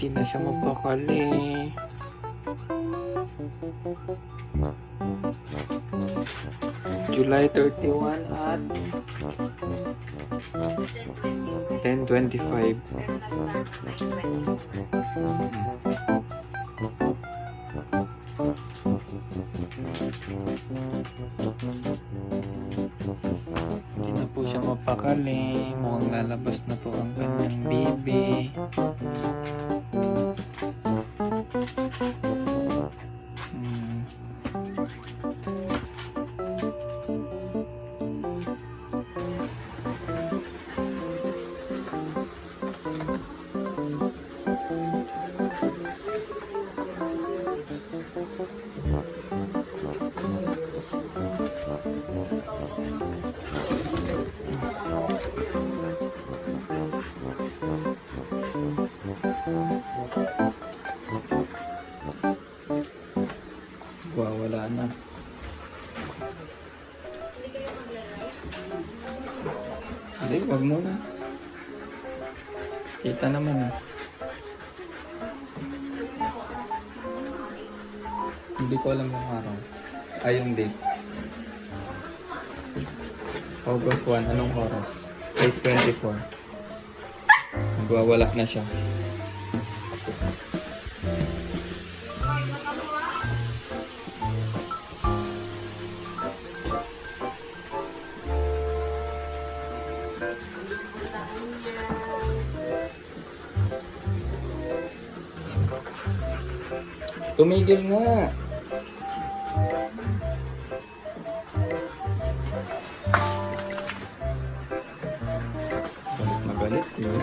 Hindi na siya mapakali. July 31 at 10:25. Hindi na po siya mapakali. Mukhang lalabas na po ang kanyang baby. Wala na. Hindi, wag muna. Kita naman Hindi ko alam yung araw. Ay, yung date. August 1. Anong oras? 8:24. Magwawala na siya. Tumigil nga. Galit na galit yun.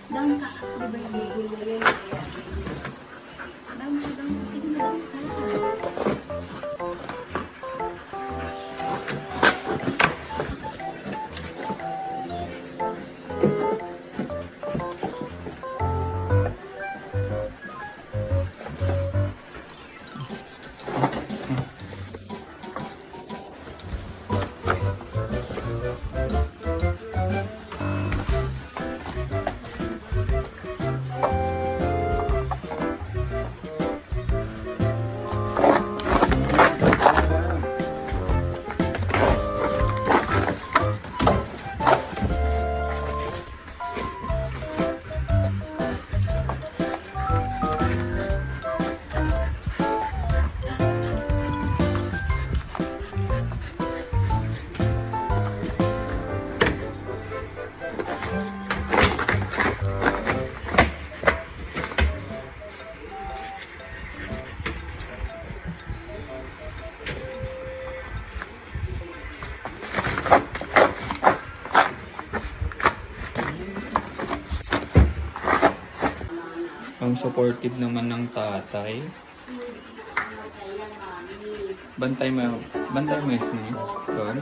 Down ka. Di ba yung baby mo yun? Down ka. Sige na, down ka. Ang supportive naman ng tatay. Bantay mo yung snake. Doon.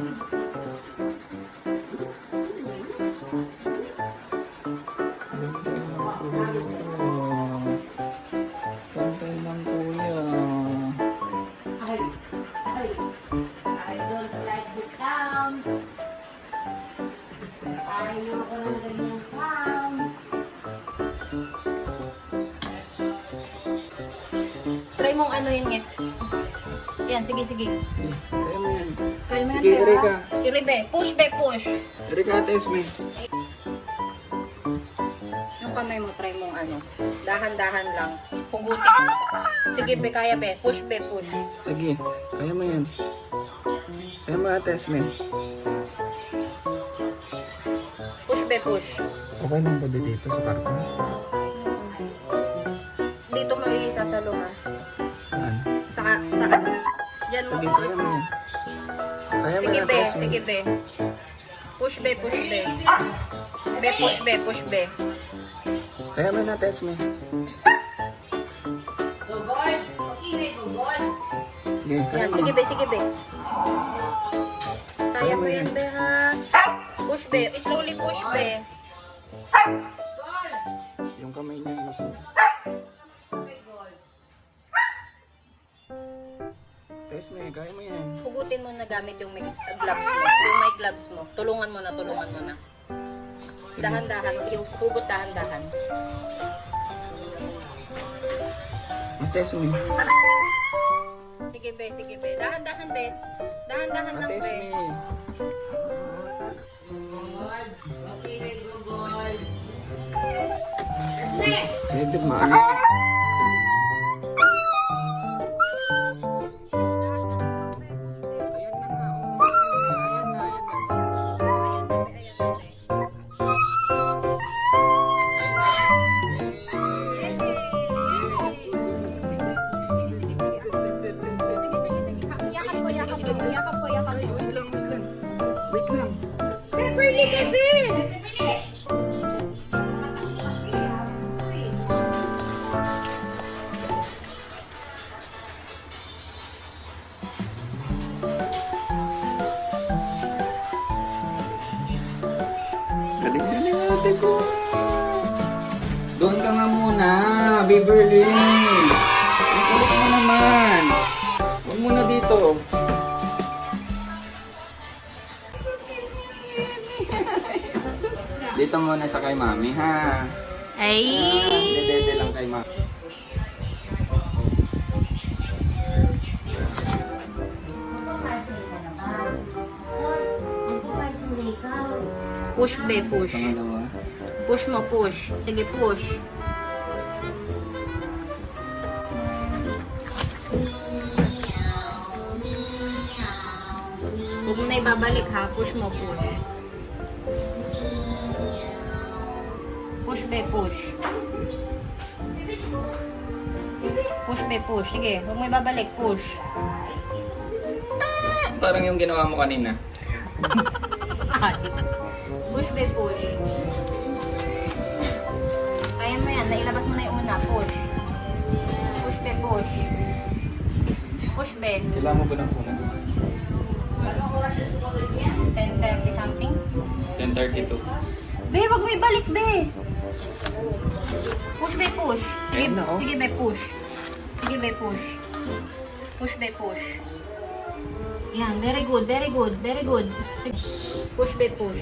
Bantay ng kuya. I don't like the sounds. Ayoko ng ganyang sounds. Try mong ano yun nga. Yan, sige. Kaya mo yan. Kaya mo yan, Sige, Bea. Erika. Iribe. Push, push. Erika, ates mo. Yung kamay mo, try mong ano. Dahan-dahan lang. Pugutin. Sige, be, kaya, be. Push, push. Sige, kaya mo yan. Kaya mo ates mo. Push, push. Okay lang ba dito sa karton? Dito mo isasalo, ha? Saan? Sa ano? Diyan mo. Sige, kaya mo yan. Kaya mo Sige, be. ates mo. Sige, be. Push, push, be. Be, push, be. Kaya mo na ates mo. Sige, kaya Yan, mo. sige, be. Kaya mo yan, be, ha? Push, be. Slowly push, be. Yung kamay niya gusto. Test mo kaya mo yan. Hugutin mo na gamit yung may gloves mo. Yung may gloves mo. Tulungan mo na. Dahan-dahan. Yung hugot dahan-dahan. Ate Esme. Sige, be. Sige, be. Dahan-dahan, be. Dahan-dahan lang, Ate be. Esme. Bebe, maano. Ayan na nga, oh. Ayan na, ayan na. Ayan, be. Ayan, be. Yakap ko, yakap ko. Yakap ko, yakap ko. Wait lang, wait lang. Wait lang. Beverly kasi! Galing-galing ate ko. Doon ka nga muna, Beverly. Ang kulit mo naman. Huwag muna dito. Dito muna sa kay mami, ha? Ay! Dede lang kay mami. Push, be, push. Pangalawa. Push mo, push. Sige, push. Huwag mo na ibabalik ha. Push mo, push. Push, be, push. Push, be, push. Sige, huwag mo ibabalik. Push. Parang yung ginawa mo kanina. Push, be, push. Kaya mo yan. Nailabas mo na yung una. Push. Push, be, push. Push, be. Kailangan mo ba ng punas? 10:30 something. 10:32. Be, wag mo ibalik, be. Push, be, push. Sige, Ayun na, oh. sige, be, push. Sige, be, push. Push, be, push. Yan, very good, very good, very good. Sige. Push, be, push.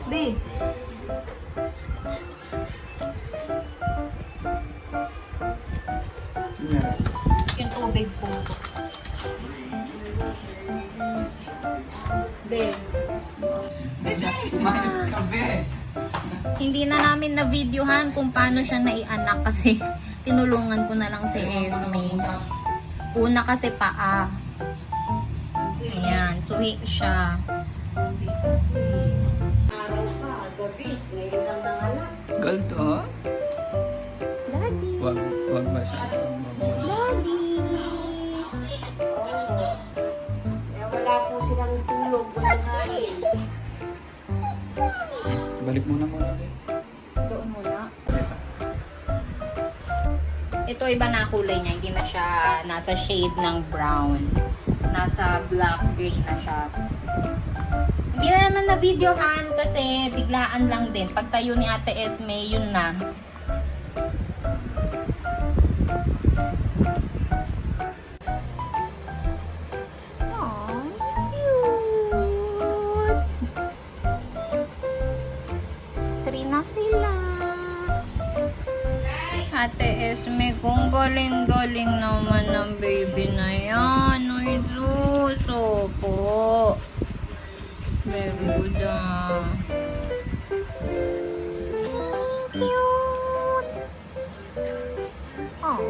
Be. Yeah. Yung tubig po. Be. Mayos ka, be. Hindi na namin na-videohan kung paano siya naianak kasi tinulungan ko na lang si Esme. Una kasi paa. Ayan, suhi siya. Galto? Daddy! Wag ba siya? Daddy! Wala po silang tulog, walang kain. Balik muna muna. Doon muna. Ito iba na kulay niya. Hindi na siya nasa shade ng brown. Nasa black gray na siya. Hindi na naman na-videohan kasi biglaan lang din. Pagtayo ni Ate Esme, yun na. Aww, cute. 3 na sila. Ate Esme, kung galing-galing naman ng baby na yan. Ay, suso po. Very good ah. Cute. Oh.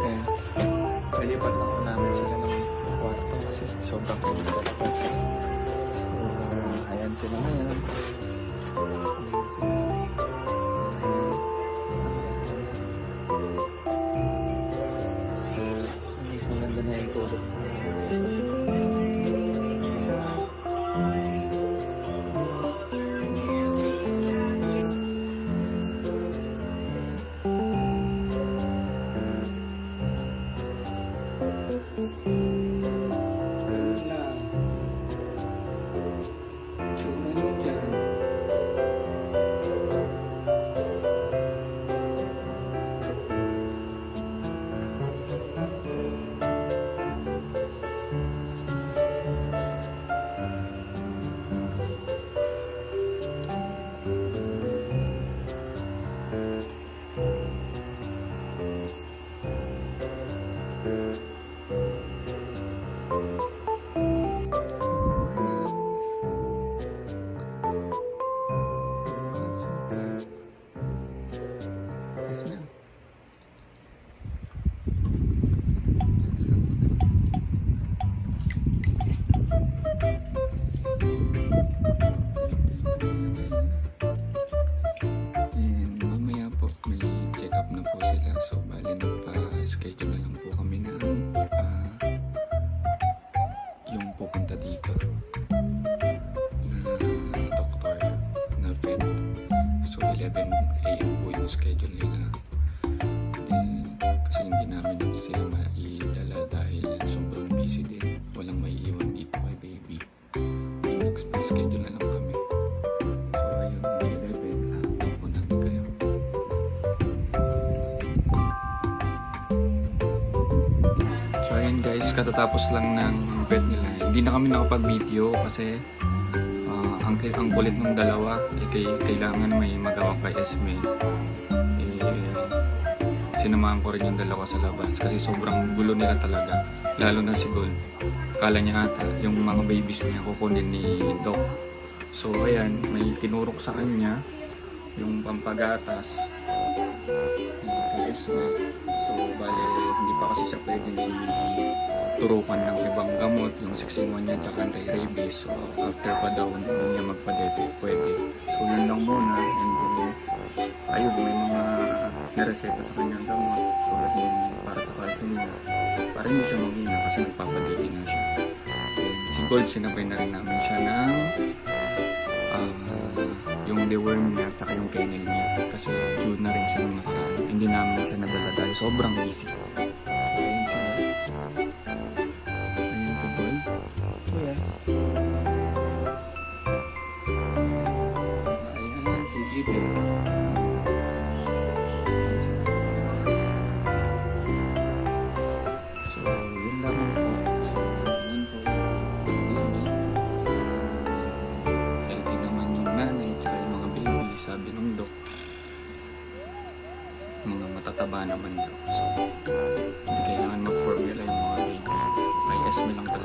Ayan. Nalipat na po namin sila ng kwarto kasi sobrang init sa labas. So, ayan sila ngayon. Ayan sila. Mas maganda na yung tulog sa schedule nila. Kasi hindi namin sila maidala dahil sobrang busy din. Walang maiiwan dito kay baby. Nag-schedule na lang kami. So ayun, may 11 po namin kayo. So ayun guys, katatapos lang ng vet nila. Hindi na kami nakapag-video kasi ang kulit ng dalawa, kailangan may magawa kay Esme. Sinamahan ko rin yung dalawa sa labas kasi sobrang gulo nila talaga, lalo na si Gold. Kala niya ata yung mga babies niya kukunin ni Doc. So ayan, may tinurok sa kanya yung pampagatas kay Esme. So bale, hindi pa kasi siya pwedeng turukan ng ibang gamot, yung 6-in-1 niya tsaka anti-rabies. So after pa daw hindi niya magpa-dete, pwede. So yun lang muna. And then ayun, may mga nareseta sa kanyang gamot tulad yung para sa calcium niya, para hindi siya maghina kasi nagpapadete na siya. And si Gold, sinabay na rin namin siya ng yung deworm niya tsaka yung kennel niya kasi June na rin siya nung nakaraan. Hindi namin siya nadala dahil sobrang busy. So ayun siya. Ayun si Gold. Kuya. Ayan si Ibe. So yun lang po. So yun po. Healthy naman yung nanay tsaka yung mga baby, sabi ng doc. Mga matataba naman daw. So hindi kailangan mag-formula yung mga baby.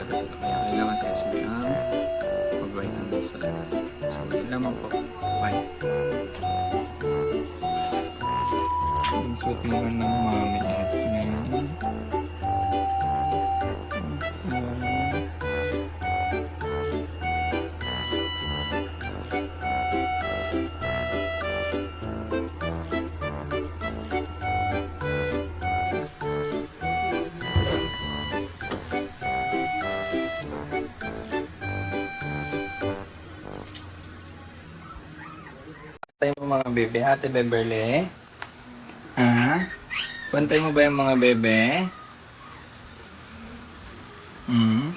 maaga sila. Kaya kailangan si SB ang mag-vitamins talaga. So, yun lamang po. Bye. Ang suot naman ng mami SB. Bantay mo mga bebe, Ate Beverly. Ha? Bantay mo ba yung mga bebe? Hmm?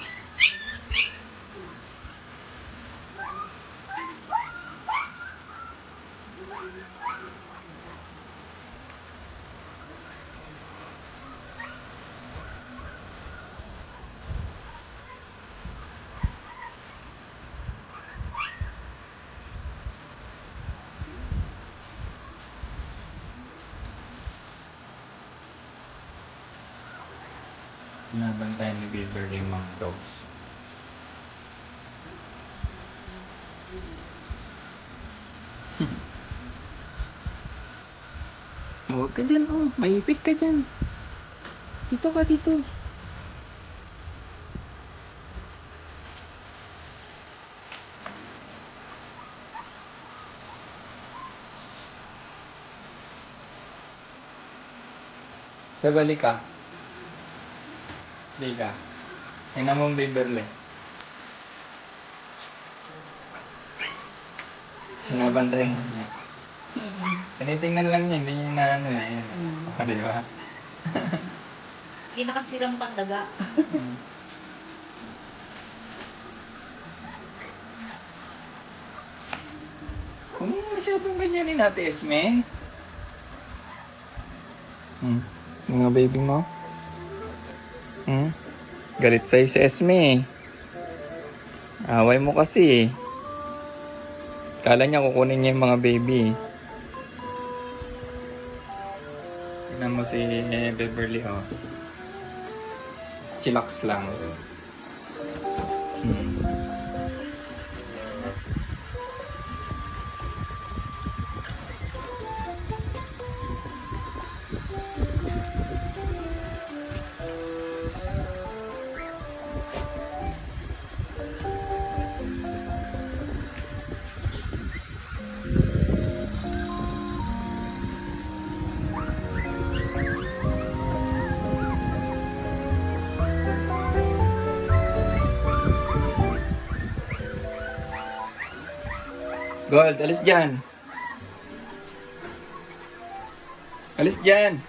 Nabantayan ni Beverly yung mga dogs. Huwag ka dyan, oh. Maipit ka dyan. Dito ka, dito. Babalik ka. Hindi ka. Tingnan mo ang Beverly. Sinabantay mo niya. Tinitingnan lang niya, hindi niya inaano eh. Di ba? Hindi nakasirang pandaga. Kung masyadong ganyanin natin, Esme. Mga baby mo? Galit sa'yo si Esme. Away mo kasi. Kala niya kukunin niya yung mga baby. Tignan mo si Beverly, oh. Chillax lang. Gold, alis dyan. Alis dyan.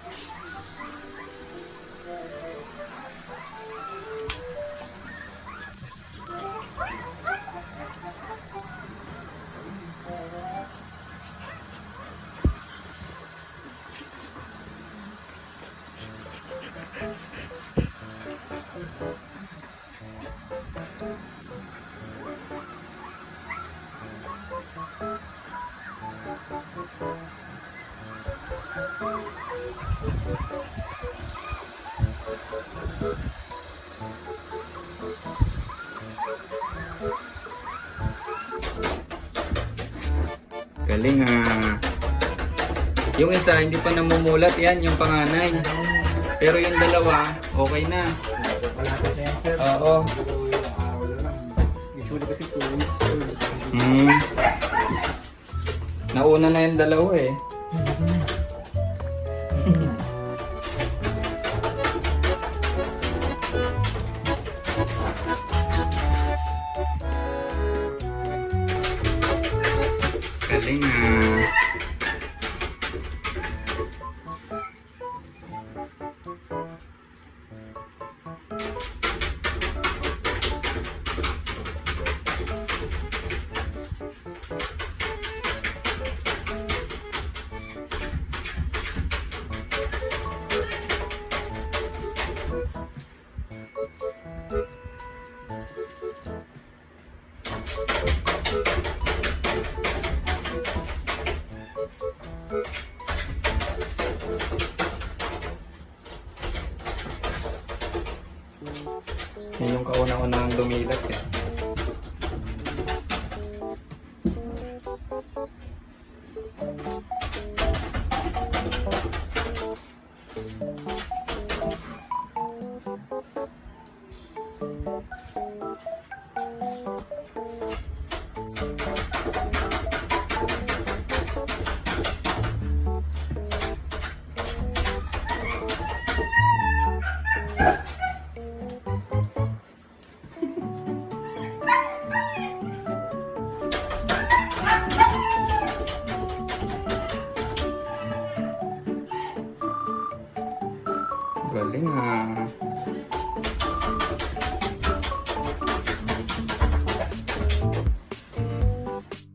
Galing ah. Yung isa hindi pa namumulat, yan yung panganay. Pero yung dalawa, okay na. Oo. Usually kasi 2 weeks old. Nauna na yung dalawa eh. Galing ah. Yan yung kauna-unahang lumilat eh. Galing ah.